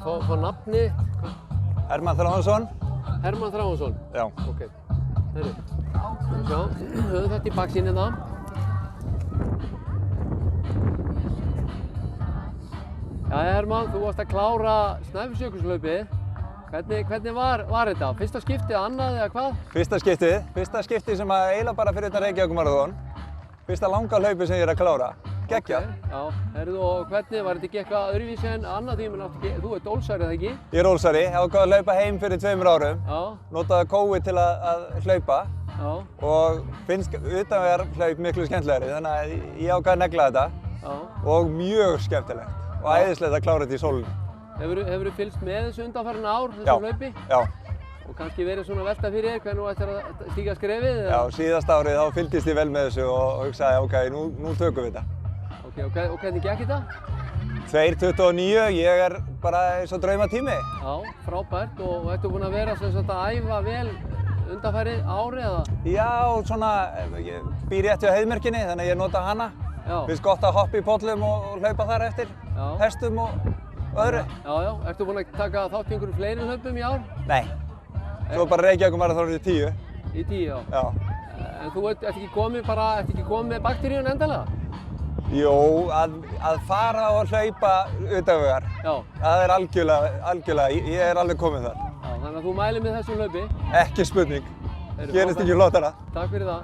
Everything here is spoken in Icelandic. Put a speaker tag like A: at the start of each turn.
A: fá nafni?
B: Hermann Þráinsson.
A: Hermann Þráinsson?
B: Já.
A: Ok. Herru, sjá, höfum þetta í baksýn hérna. Jæja Hermann, þú varst að klára Snæfellsjökulslaupið. Hvernig var þetta? Fyrsta skiptið, annað eða hvað?
B: Fyrsta skiptið sem að eiginlega bara fyrir utan Reykjavíkurmaraþon. Fyrsta langa hlaupi sem ég er að klára. Geggjað.
A: Okay, já, herru og hvernig, var þetta ekki eitthvað öðruvísi en annað því þú ert ólsari eða ekki?
B: Ég er ólsari, ég ákvað að hlaupa heim fyrir 2 árum.
A: Já.
B: Notaði COVID til að hlaupa.
A: Já.
B: Og finnst utanvegarhlaup miklu skemmtilegri, þannig að ég ákvað að negla þetta.
A: Já.
B: Og mjög skemmtilegt. Og æðislegt að klára þetta í sólunni.
A: Hefurðu fylgst með þessu undanfarin ár, þessu hlaupi?
B: Já.
A: Og kannski verið svona velta fyrir þér hvernig þú ættir að stíga skrefið?
B: Já, síðasta árið þá fylgdist ég vel með þessu og hugsaði ok, nú tökum við þetta.
A: Ok, og hvernig gekk þetta?
B: 2:29, ég er bara eins og draumatími.
A: Já, frábært. Og ertu búinn að vera sem sagt að æfa vel undanfarið árið eða?
B: Já, svona, ég býr rétt hjá heiðmörkinni þannig að ég nota hana.
A: Já.
B: Finnst gott að hoppa í pollum og hlaupa þar eftir, hestum og öðru.
A: Já. Ertu búinn að taka þátt í einhverjum fleiri hlaupum í ár?
B: Nei. Svo bara Reykjavíkurmaraþon í 10.
A: Í 10, já.
B: Já.
A: En þú ert ekki komið með bakteríun endalega?
B: Jú, að fara og hlaupa utanvegar.
A: Já.
B: Það er algjörlega, ég er alveg kominn þar.
A: Já, þannig að þú mælir með þessu hlaupi?
B: Ekki spurning. Gerist ekki flóttara.
A: Takk fyrir það.